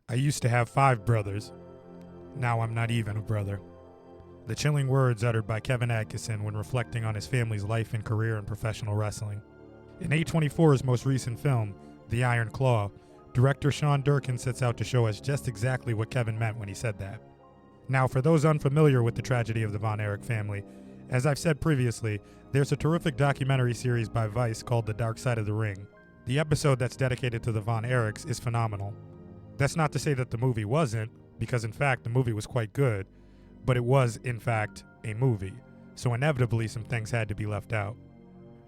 I used to have 5 brothers. Now I'm not even a brother. The chilling words uttered by Kevin Atkinson when reflecting on his family's life and career in professional wrestling. In A24's most recent film, The Iron Claw, director Sean Durkin sets out to show us just exactly what Kevin meant when he said that. Now, for those unfamiliar with the tragedy of the Von Erich family, as I've said previously, there's a terrific documentary series by Vice called The Dark Side of the Ring. The episode that's dedicated to the Von Erichs is phenomenal. That's not to say that the movie wasn't, because in fact the movie was quite good, but it was in fact a movie, so inevitably some things had to be left out.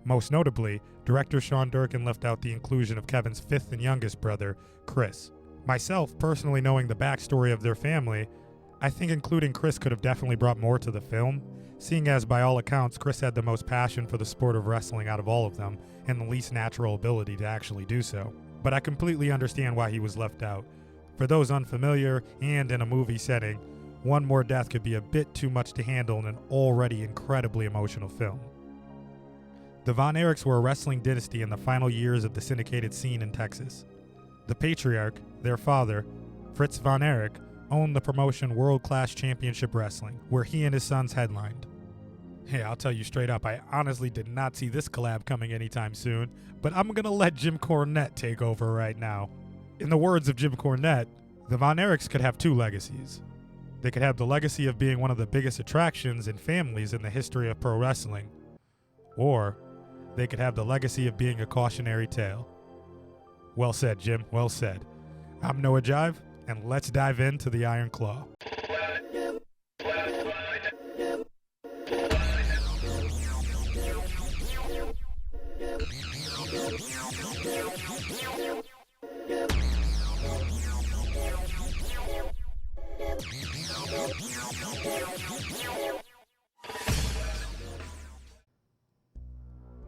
Most notably, director Sean Durkin left out the inclusion of Kevin's 5th and youngest brother, Chris. Myself, personally knowing the backstory of their family, I think including Chris could have definitely brought more to the film, seeing as by all accounts Chris had the most passion for the sport of wrestling out of all of them, and the least natural ability to actually do so. But I completely understand why he was left out. For those unfamiliar, and in a movie setting, one more death could be a bit too much to handle in an already incredibly emotional film. The Von Erichs were a wrestling dynasty in the final years of the syndicated scene in Texas. The patriarch, their father, Fritz Von Erich, owned the promotion World Class Championship Wrestling, where he and his sons headlined. Hey, I'll tell you straight up, I honestly did not see this collab coming anytime soon, but I'm gonna let Jim Cornette take over right now. In the words of Jim Cornette, the Von Erichs could have 2 legacies. They could have the legacy of being one of the biggest attractions and families in the history of pro wrestling, or they could have the legacy of being a cautionary tale. Well said, Jim, well said. I'm Noah Jive, and let's dive into the Iron Claw.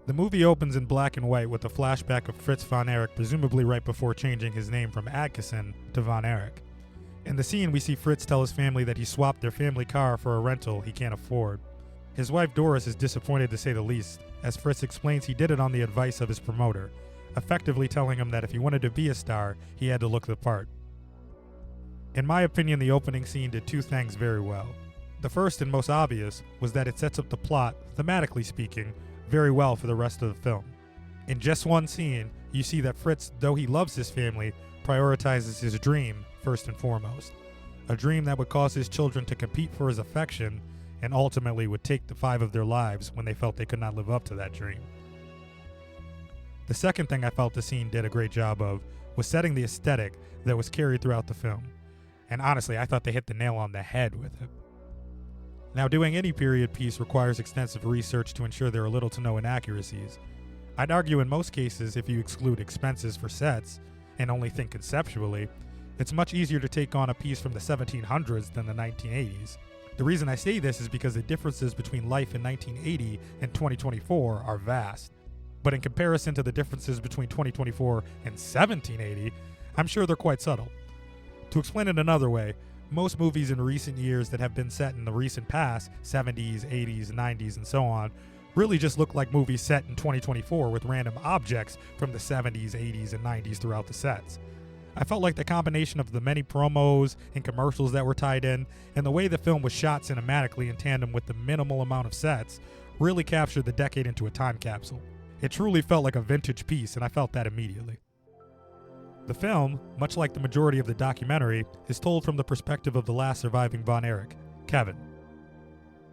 The movie opens in black and white with a flashback of Fritz Von Erich, presumably right before changing his name from Atkinson to Von Erich. In the scene, we see Fritz tell his family that he swapped their family car for a rental he can't afford. His wife Doris is disappointed to say the least, as Fritz explains he did it on the advice of his promoter, effectively telling him that if he wanted to be a star, he had to look the part. In my opinion, the opening scene did 2 things very well. The first and most obvious was that it sets up the plot, thematically speaking, very well for the rest of the film. In just one scene, you see that Fritz, though he loves his family, prioritizes his dream first and foremost. A dream that would cause his children to compete for his affection and ultimately would take the 5 of their lives when they felt they could not live up to that dream. The second thing I felt the scene did a great job of was setting the aesthetic that was carried throughout the film. And honestly, I thought they hit the nail on the head with it. Now, doing any period piece requires extensive research to ensure there are little to no inaccuracies. I'd argue in most cases, if you exclude expenses for sets and only think conceptually, it's much easier to take on a piece from the 1700s than the 1980s. The reason I say this is because the differences between life in 1980 and 2024 are vast. But in comparison to the differences between 2024 and 1780, I'm sure they're quite subtle. To explain it another way, most movies in recent years that have been set in the recent past, 70s, 80s, 90s, and so on, really just look like movies set in 2024 with random objects from the 70s, 80s, and 90s throughout the sets. I felt like the combination of the many promos and commercials that were tied in, and the way the film was shot cinematically in tandem with the minimal amount of sets, really captured the decade into a time capsule. It truly felt like a vintage piece, and I felt that immediately. The film, much like the majority of the documentary, is told from the perspective of the last surviving Von Erich, Kevin.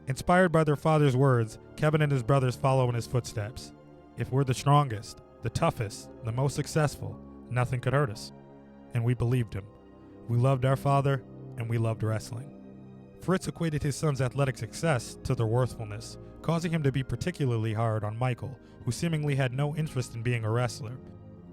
Inspired by their father's words, Kevin and his brothers follow in his footsteps. If we're the strongest, the toughest, the most successful, nothing could hurt us. And we believed him. We loved our father, and we loved wrestling. Fritz equated his son's athletic success to their worthfulness, causing him to be particularly hard on Michael, who seemingly had no interest in being a wrestler.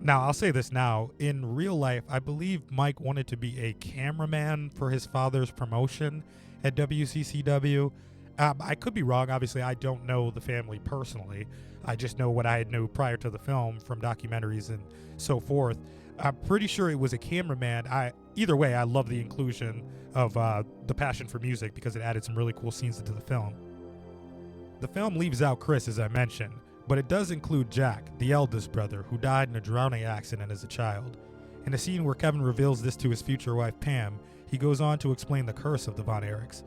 Now, I'll say this now, in real life, I believe Mike wanted to be a cameraman for his father's promotion at WCCW. I could be wrong, obviously I don't know the family personally. I just know what I had knew prior to the film from documentaries and so forth. I'm pretty sure it was a cameraman. Either way, I love the inclusion of the passion for music because it added some really cool scenes into the film. The film leaves out Chris, as I mentioned, but it does include Jack, the eldest brother, who died in a drowning accident as a child. In a scene where Kevin reveals this to his future wife Pam, he goes on to explain the curse of the Von Erichs.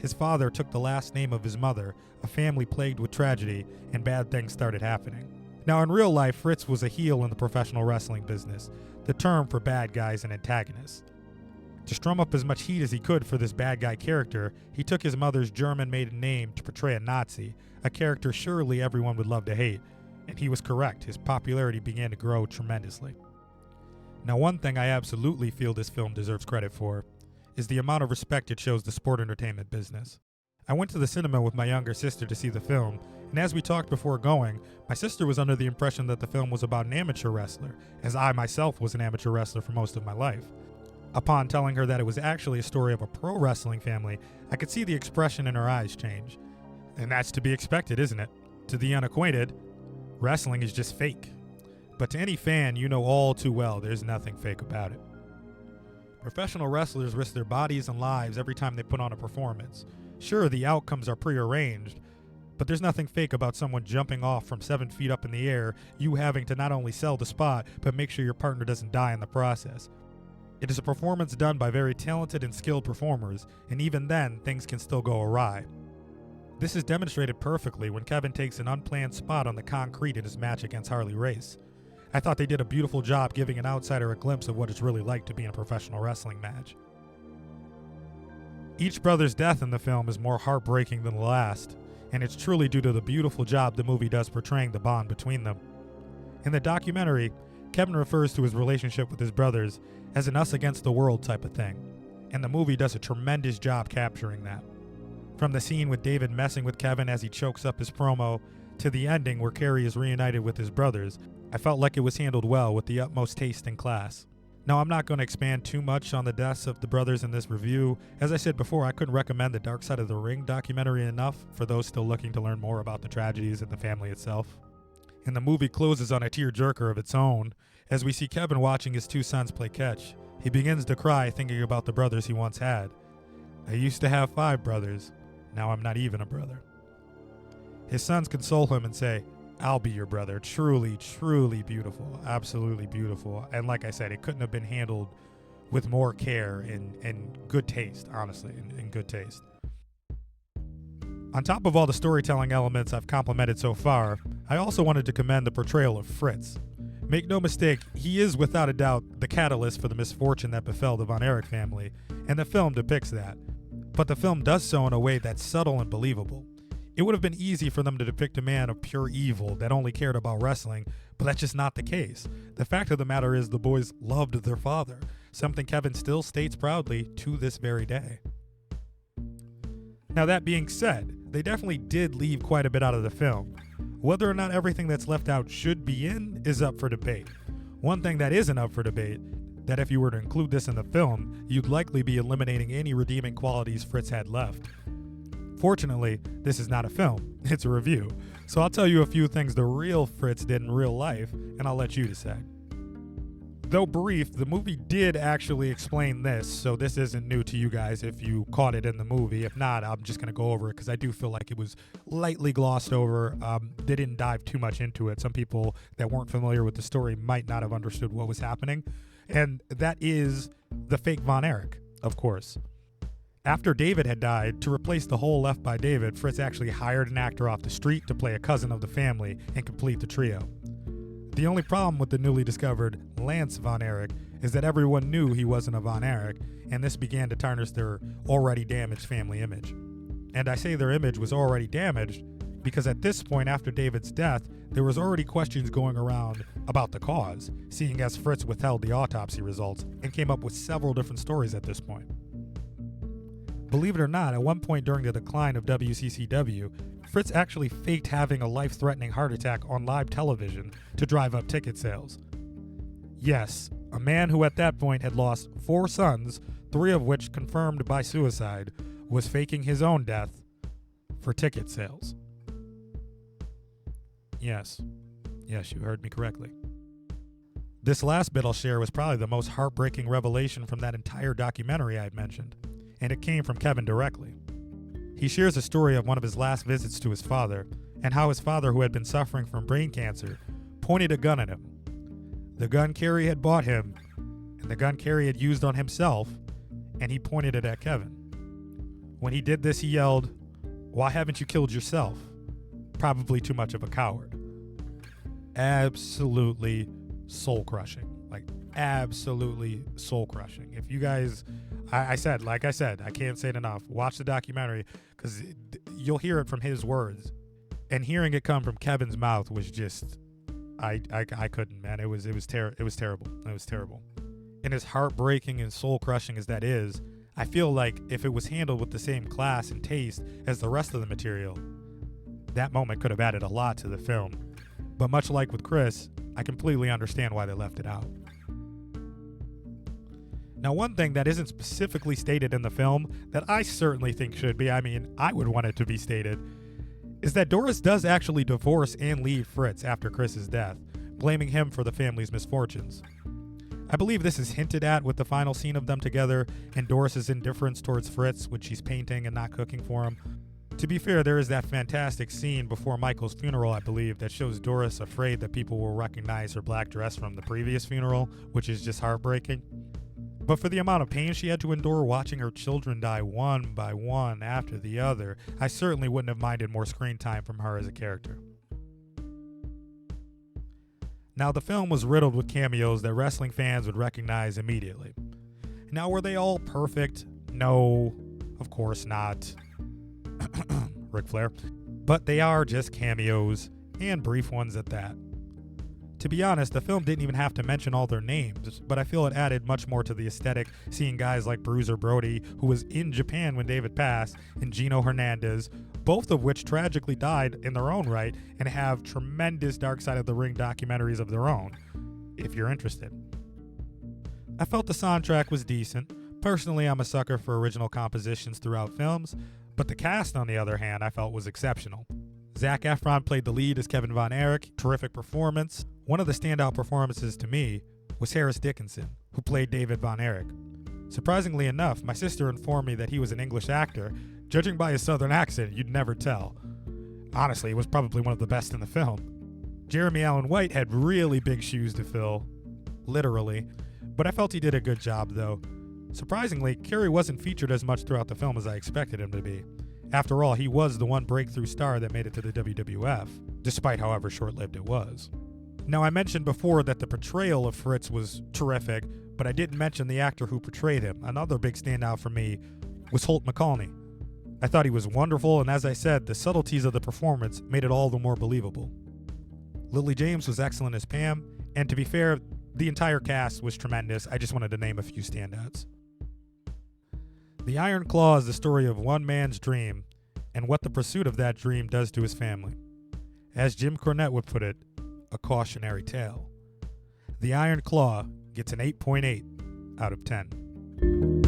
His father took the last name of his mother, a family plagued with tragedy, and bad things started happening. Now, in real life, Fritz was a heel in the professional wrestling business, the term for bad guys and antagonists. To strum up as much heat as he could for this bad guy character, he took his mother's German maiden name to portray a Nazi, a character surely everyone would love to hate, and he was correct. His popularity began to grow tremendously. Now, one thing I absolutely feel this film deserves credit for is the amount of respect it shows the sport entertainment business. I went to the cinema with my younger sister to see the film, and as we talked before going, my sister was under the impression that the film was about an amateur wrestler, as I myself was an amateur wrestler for most of my life. Upon telling her that it was actually a story of a pro wrestling family, I could see the expression in her eyes change. And that's to be expected, isn't it? To the unacquainted, wrestling is just fake. But to any fan, you know all too well there's nothing fake about it. Professional wrestlers risk their bodies and lives every time they put on a performance. Sure, the outcomes are prearranged, but there's nothing fake about someone jumping off from 7 feet up in the air, you having to not only sell the spot, but make sure your partner doesn't die in the process. It is a performance done by very talented and skilled performers, and even then, things can still go awry. This is demonstrated perfectly when Kevin takes an unplanned spot on the concrete in his match against Harley Race. I thought they did a beautiful job giving an outsider a glimpse of what it's really like to be in a professional wrestling match. Each brother's death in the film is more heartbreaking than the last, and it's truly due to the beautiful job the movie does portraying the bond between them. In the documentary, Kevin refers to his relationship with his brothers as an us against the world type of thing, and the movie does a tremendous job capturing that. From the scene with David messing with Kevin as he chokes up his promo, to the ending where Kerry is reunited with his brothers, I felt like it was handled well with the utmost taste and class. Now, I'm not going to expand too much on the deaths of the brothers in this review. As I said before, I couldn't recommend the Dark Side of the Ring documentary enough for those still looking to learn more about the tragedies in the family itself. And the movie closes on a tearjerker of its own, as we see Kevin watching his 2 sons play catch. He begins to cry thinking about the brothers he once had. I used to have 5 brothers. Now I'm not even a brother. His sons console him and say, I'll be your brother. Truly, truly beautiful. Absolutely beautiful. And like I said, it couldn't have been handled with more care and good taste, honestly, in good taste. On top of all the storytelling elements I've complimented so far, I also wanted to commend the portrayal of Fritz. Make no mistake, he is without a doubt the catalyst for the misfortune that befell the Von Erich family, and the film depicts that. But the film does so in a way that's subtle and believable. It would have been easy for them to depict a man of pure evil that only cared about wrestling, but that's just not the case. The fact of the matter is the boys loved their father, something Kevin still states proudly to this very day. Now, that being said, they definitely did leave quite a bit out of the film. Whether or not everything that's left out should be in is up for debate. One thing that isn't up for debate, that if you were to include this in the film, you'd likely be eliminating any redeeming qualities Fritz had left. Fortunately, this is not a film, it's a review, so I'll tell you a few things the real Fritz did in real life, and I'll let you decide. Though brief, the movie did actually explain this, so this isn't new to you guys if you caught it in the movie. If not, I'm just going to go over it because I do feel like it was lightly glossed over. They didn't dive too much into it. Some people that weren't familiar with the story might not have understood what was happening, and that is the fake Von Erich, of course. After David had died, to replace the hole left by David, Fritz actually hired an actor off the street to play a cousin of the family and complete the trio. The only problem with the newly discovered Lance Von Erich is that everyone knew he wasn't a Von Erich, and this began to tarnish their already damaged family image. And I say their image was already damaged because at this point after David's death, there was already questions going around about the cause, seeing as Fritz withheld the autopsy results and came up with several different stories at this point. Believe it or not, at one point during the decline of WCCW, Fritz actually faked having a life-threatening heart attack on live television to drive up ticket sales. Yes, a man who at that point had lost 4 sons, 3 of which confirmed by suicide, was faking his own death for ticket sales. Yes, you heard me correctly. This last bit I'll share was probably the most heartbreaking revelation from that entire documentary I had mentioned, and it came from Kevin directly. He shares a story of one of his last visits to his father, and how his father, who had been suffering from brain cancer, pointed a gun at him. The gun Kerry had bought him The gun Carrie had used on himself, and he pointed it at Kevin. When he did this, he yelled, "Why haven't you killed yourself?" Probably too much of a coward. Absolutely soul-crushing. Like, absolutely soul-crushing. If you guys, like I said, I can't say it enough. Watch the documentary, because you'll hear it from his words. And hearing it come from Kevin's mouth was just, I couldn't, man. It was terrible. It was terrible. And as heartbreaking and soul-crushing as that is, I feel like if it was handled with the same class and taste as the rest of the material, that moment could have added a lot to the film. But much like with Chris, I completely understand why they left it out. Now, one thing that isn't specifically stated in the film that I certainly think should be, I would want it to be stated, is that Doris does actually divorce and leave Fritz after Chris's death, blaming him for the family's misfortunes. I believe this is hinted at with the final scene of them together and Doris's indifference towards Fritz when she's painting and not cooking for him. To be fair, there is that fantastic scene before Michael's funeral, I believe, that shows Doris afraid that people will recognize her black dress from the previous funeral, which is just heartbreaking. But for the amount of pain she had to endure watching her children die one by one after the other, I certainly wouldn't have minded more screen time from her as a character. Now, the film was riddled with cameos that wrestling fans would recognize immediately. Now, were they all perfect? No, of course not. Ric Flair. But they are just cameos, and brief ones at that. To be honest, the film didn't even have to mention all their names, but I feel it added much more to the aesthetic seeing guys like Bruiser Brody, who was in Japan when David passed, and Gino Hernandez, both of which tragically died in their own right and have tremendous Dark Side of the Ring documentaries of their own, if you're interested. I felt the soundtrack was decent. Personally, I'm a sucker for original compositions throughout films, but the cast, on the other hand, I felt was exceptional. Zac Efron played the lead as Kevin Von Erich, terrific performance. One of the standout performances to me was Harris Dickinson, who played David Von Erich. Surprisingly enough, my sister informed me that he was an English actor. Judging by his southern accent, you'd never tell. Honestly, he was probably one of the best in the film. Jeremy Allen White had really big shoes to fill, literally, but I felt he did a good job though. Surprisingly, Carrie wasn't featured as much throughout the film as I expected him to be. After all, he was the one breakthrough star that made it to the WWF, despite however short-lived it was. Now, I mentioned before that the portrayal of Fritz was terrific, but I didn't mention the actor who portrayed him. Another big standout for me was Holt McCallany. I thought he was wonderful, and as I said, the subtleties of the performance made it all the more believable. Lily James was excellent as Pam, and to be fair, the entire cast was tremendous. I just wanted to name a few standouts. The Iron Claw is the story of one man's dream and what the pursuit of that dream does to his family. As Jim Cornette would put it, a cautionary tale. The Iron Claw gets an 8.8 out of 10.